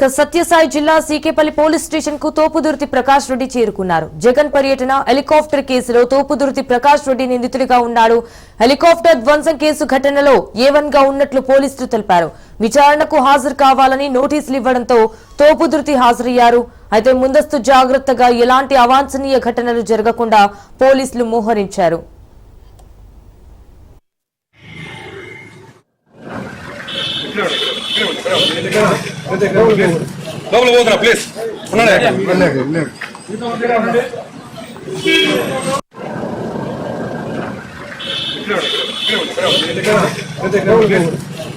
సత్యసాయి జిల్లా CK Palli police station కు తోపుదుర్తి ప్రకాష్ రెడ్డి చేరుకున్నారు. జగన్ పర్యటన హెలికాప్టర్ కేసులో తోపుదుర్తి ప్రకాష్ రెడ్డి నిందితుడిగా ఉన్నాడు. హెలికాప్టర్ ధ్వంసం కేసు ఘటనలో A1 గా ఉన్నట్లు పోలీసులు తెలిపారు. విచారణకు హాజరు కావాలని నోటీసులు ఇవ్వడంతో తోపుదుర్తి హాజరయ్యారు. అయితే ముందస్తు జాగ్రత్తగా ఎలాంటి అవాంఛనీయ ఘటనలు జరగకుండా పోలీసులు మోహరించారు. లోపల పోతున్నా ప్లీజ్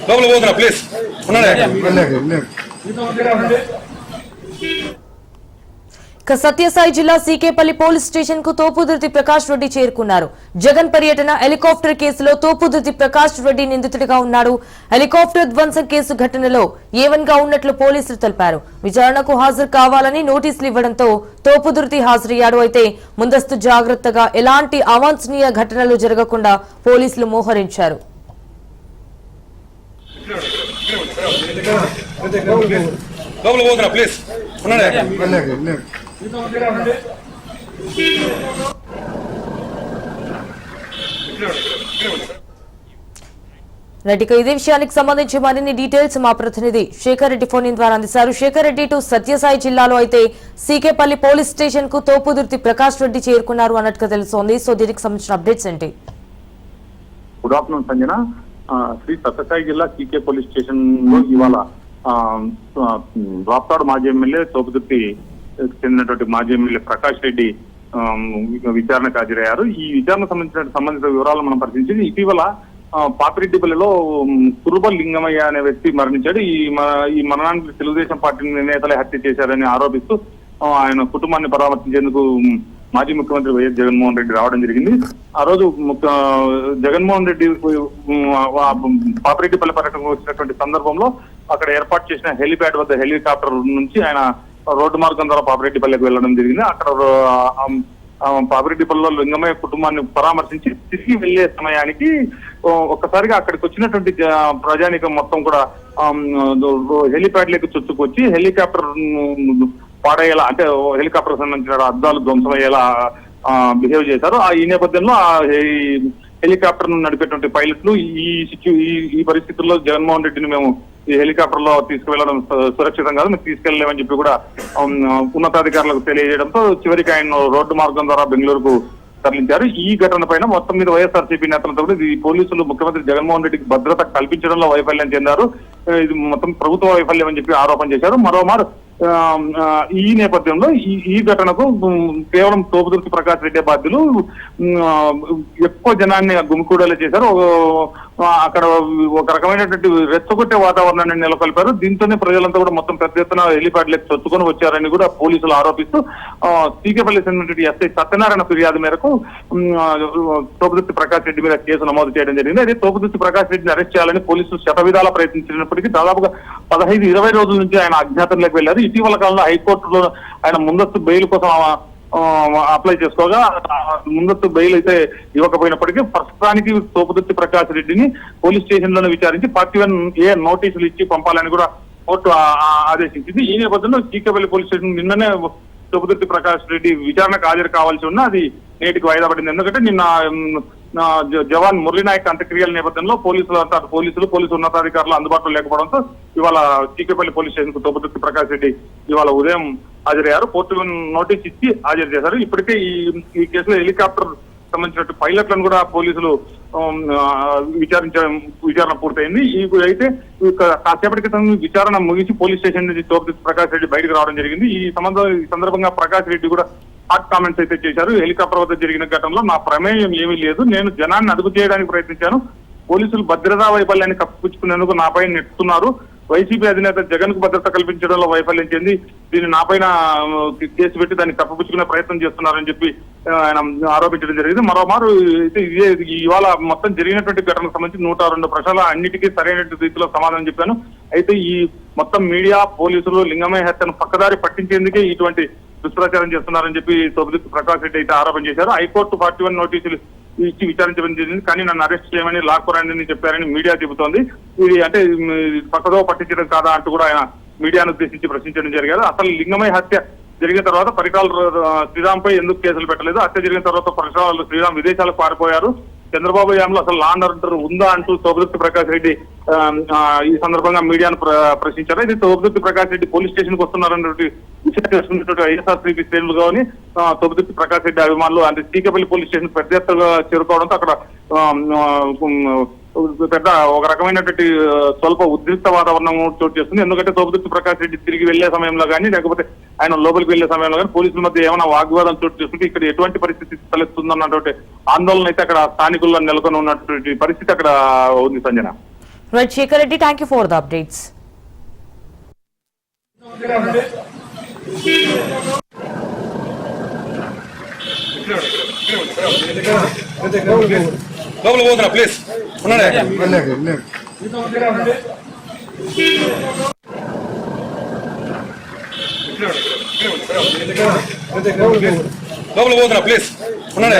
లోపల పోతున్నా ప్లీజ్ సత్యసాయి జిల్లా సీకేపల్లి పోలీస్ స్టేషన్ కు తోపుదుర్తి ప్రకాష్ రెడ్డి చేరుకున్నారు. జగన్ పర్యటన హెలికాప్టర్ కేసులో తోపుదుర్తి ప్రకాష్ రెడ్డి నిందితుడిగా ఉన్నాడు. హెలికాప్టర్ ధ్వంసం కేసు ఘటనలో A1 గా ఉన్నట్లు పోలీసులు తెలిపారు. విచారణకు హాజరు కావాలని నోటీసులు ఇవ్వడంతో తోపుదుర్తి హాజరయ్యాడు. అయితే ముందస్తు జాగ్రత్తగా ఎలాంటి అవాంఛనీయ ఘటనలు జరగకుండా పోలీసులు మోహరించారు. లోపల పోతున్నా ప్లీజ్ ఇదే విషయానికి సంబంధించి మరిన్ని డీటెయిల్స్ మా ప్రతినిధి శేఖర్ రెడ్డి ఫోన్ ద్వారా అందిస్తారు. శేఖర్ రెడ్డి, టు సత్యసాయి జిల్లాలో అయితే సీకేపల్లి పోలీస్ స్టేషన్ కు తోపుదుర్తి ప్రకాష్ రెడ్డి చేరుకున్నారు అన్నట్టుగా తెలుస్తోంది. సో దీనికి సంబంధించిన అప్డేట్స్ ఏంటి? Good afternoon Sanjana. Sri Sathya Sai CK police station లో ఇవాళ రాప్తాడు మాజీ ఎమ్మెల్యే తోపుదుర్తి చెందినటువంటి మాజీ ఎమ్మెల్యే ప్రకాష్ రెడ్డి విచారణకు హాజరయ్యారు. ఈ విచారణకు సంబంధిత వివరాలను మనం పరిశీలించి ఇటీవల పాపిరెడ్డిపల్లిలో కురుబ లింగమయ్య అనే వ్యక్తి మరణించాడు. ఈ మరణానికి తెలుగుదేశం పార్టీ నేతలే హత్య చేశారని ఆరోపిస్తూ ఆయన కుటుంబాన్ని పరామర్శించేందుకు మాజీ ముఖ్యమంత్రి వైఎస్ జగన్మోహన్ రెడ్డి రావడం జరిగింది. ఆ రోజు జగన్మోహన్ రెడ్డి పాపిరెడ్డిపల్లి పర్యటనకు వచ్చినటువంటి సందర్భంలో అక్కడ ఏర్పాటు చేసిన హెలిప్యాడ్ వద్ద హెలికాప్టర్ నుంచి ఆయన రోడ్డు మార్గం ద్వారా పాపిరెడ్డిపల్లికి వెళ్లడం జరిగింది. అక్కడ పాపిరెడ్డిపల్లిలో లింగమయ్య కుటుంబాన్ని పరామర్శించి తిరిగి వెళ్లే సమయానికి ఒక్కసారిగా అక్కడికి వచ్చినటువంటి ప్రజానికం మొత్తం కూడా హెలిప్యాడ్ లేక చొచ్చుకొచ్చి హెలికాప్టర్ పాడేలా, అంటే హెలికాప్టర్ సంబంధించిన అద్దాలు ధ్వంసమయ్యేలా బిహేవ్ చేశారు. ఈ నేపథ్యంలో హెలికాప్టర్ ను నడిపేటువంటి పైలట్లు ఈ పరిస్థితుల్లో జగన్మోహన్ రెడ్డిని మేము ఈ హెలికాప్టర్ లో తీసుకువెళ్లడం సురక్షితం కాదు, మేము తీసుకెళ్లేమని చెప్పి కూడా ఉన్నతాధికారులకు తెలియజేయడంతో చివరికి ఆయన రోడ్డు మార్గం ద్వారా బెంగళూరుకు తరలించారు. ఈ ఘటన పైన మొత్తం మీద వైఎస్ఆర్సీపీ నేతలతో కూడా ఈ పోలీసులు ముఖ్యమంత్రి జగన్మోహన్ రెడ్డికి భద్రత కల్పించడంలో వైఫల్యం చెందారు, ఇది మొత్తం ప్రభుత్వ వైఫల్యం అని చెప్పి ఆరోపణ చేశారు. మరోమారు ఈ నేపథ్యంలో ఈ ఘటనకు కేవలం తోపుదుర్తి ప్రకాష్ రెడ్డి బాధ్యులు ఎక్కువ జనాన్ని గుమికూడేలా చేశారు. అక్కడ ఒక రకమైనటువంటి రెచ్చగొట్టే వాతావరణాన్ని నెలకొల్పారు. దీంతోనే ప్రజలంతా కూడా మొత్తం పెద్ద ఎత్తున హెలిప్యాడ్లకు చొచ్చుకొని వచ్చారని కూడా పోలీసులు ఆరోపిస్తూ సీకేపల్లి చెందినటువంటి ఎస్ఐ సత్యనారాయణ ఫిర్యాదు మేరకు తోపుదుర్తి ప్రకాష్ రెడ్డి మీద కేసు నమోదు చేయడం జరిగింది. అదే తోపుదుర్తి ప్రకాష్ రెడ్డిని అరెస్ట్ చేయాలని పోలీసులు శతవిధాలా ప్రయత్నించినప్పటికీ దాదాపుగా 15-20 రోజుల నుంచి ఆయన అజ్ఞాతంలోకి వెళ్లారు. ఇటీవల కాలంలో హైకోర్టులో ఆయన ముందస్తు బెయిల్ కోసం అప్లై చేసుకోగా ముందస్తు బెయిల్ అయితే ఇవ్వకపోయినప్పటికీ ప్రస్తుతానికి తోపుదుర్తి ప్రకాష్ రెడ్డిని పోలీస్ స్టేషన్ లోనే విచారించి 41A నోటీసులు ఇచ్చి పంపాలని కూడా కోర్టు ఆదేశించింది. ఈ నేపథ్యంలో సీకేపల్లి పోలీస్ స్టేషన్ నిన్ననే తోపుదుర్తి ప్రకాష్ రెడ్డి విచారణకు హాజరు కావాల్సి ఉన్నా అది నేటికి వాయిదా పడింది. ఎందుకంటే నిన్న జవాన్ మురళీనాయక్ అంత్యక్రియల నేపథ్యంలో పోలీసు ఉన్నతాధికారులు అందుబాటులో లేకపోవడంతో ఇవాళ సీకేపల్లి పోలీస్ స్టేషన్ కు తోపుదుర్తి ప్రకాష్ రెడ్డి ఇవాళ ఉదయం హాజరయ్యారు. కోర్టు నోటీస్ ఇచ్చి హాజరు చేశారు. ఇప్పటికే ఈ కేసులో హెలికాప్టర్ సంబంధించిన పైలట్లను కూడా పోలీసులు విచారణ పూర్తయింది. అయితే కాసేపటి క్రితం విచారణ ముగిసి పోలీస్ స్టేషన్ నుంచి తోపుదుర్తి ప్రకాష్ రెడ్డి బయటకు రావడం జరిగింది. ఈ సందర్భంగా ప్రకాష్ రెడ్డి కూడా హాట్ కామెంట్స్ అయితే చేశారు. హెలికాప్టర్ వద్ద జరిగిన ఘటనలో నా ప్రమేయం ఏమీ లేదు, నేను జనాన్ని అదుపు చేయడానికి ప్రయత్నించాను, పోలీసులు భద్రతా వైఫల్యాన్ని కప్పిపుచ్చుకునేందుకు నాపై నెట్టుతున్నారు, వైసీపీ అధినేత జగన్ కు భద్రత కల్పించడంలో వైఫల్యం చెంది దీన్ని నాపైన కేసు పెట్టి దాన్ని కప్పిపుచ్చుకునే ప్రయత్నం చేస్తున్నారని చెప్పి ఆయన ఆరోపించడం జరిగింది. మరోమారు ఇవాళ మొత్తం జరిగినటువంటి ఘటనకు సంబంధించి 102 ప్రశ్నలు అన్నిటికీ సరైన రీతిలో సమాధానం చెప్పాను. అయితే ఈ మొత్తం మీడియా పోలీసులు లింగమయ్య హత్యను పక్కదారి పట్టించేందుకే ఇటువంటి దుష్ప్రచారం చేస్తున్నారని చెప్పి తోపుదుర్తి ప్రకాష్ రెడ్డి అయితే ఆరోపణ చేశారు. హైకోర్టు 41 నోటీసులు ఇచ్చి విచారించడం జరిగింది, కానీ నన్ను అరెస్ట్ చేయమని లాక్కురాని చెప్పారని మీడియా చెబుతోంది. ఇది అంటే పక్కదో పట్టించడం కాదా అంటూ కూడా ఆయన మీడియాను ఉద్దేశించి ప్రశ్నించడం జరిగారు. అసలు లింగమయ్య హత్య జరిగిన తర్వాత పరిటాల శ్రీరామ్ పై ఎందుకు కేసులు పెట్టలేదు? హత్య జరిగిన తర్వాత పరిటాల శ్రీరామ్ విదేశాలకు పారిపోయారు. చంద్రబాబు హయాంలో అసలు లా అండ్ ఆర్డర్ ఉందా అంటూ తోపుదుర్తి ప్రకాష్ రెడ్డి ఈ సందర్భంగా మీడియాను ప్రశ్నించారు. ఇది తోపుదుర్తి ప్రకాష్ రెడ్డి పోలీస్ స్టేషన్ కు వస్తున్నారన్నటువంటి విషయం తెలుసుకున్నటువంటి వైఎస్ఆర్సీపీ శ్రేణులుగాని తోపుదుర్తి ప్రకాష్ రెడ్డి అభిమానులు అంటే సీకేపల్లి పోలీస్ స్టేషన్ పెద్ద ఎత్తుగా చేరుకోవడంతో అక్కడ పెద్ద ఒక రకమైనటువంటి స్వల్ప ఉద్రిక్త వాతావరణం చోటు చేస్తుంది. ఎందుకంటే తోపుదుర్తి ప్రకాష్ రెడ్డి తిరిగి వెళ్లే సమయంలో కానీ లేకపోతే ఆయన లోపలికి వెళ్లే సమయంలో కానీ పోలీసుల మధ్య ఏమైనా వాగ్వాదం చోటు చేసుకుంటే ఇక్కడ ఎటువంటి పరిస్థితి తలెత్తుందన్నటువంటి ఆందోళన అయితే అక్కడ స్థానికుల్లో నెలకొని ఉన్నటువంటి పరిస్థితి అక్కడ ఉంది. Sanjana. Right Shekhar Reddy, thank you for the updates. లోపల పోతున్నా ప్లీజ్ ఉన్నాడే లోపల పోతున్నా ప్లీజ్ ఉన్నాడే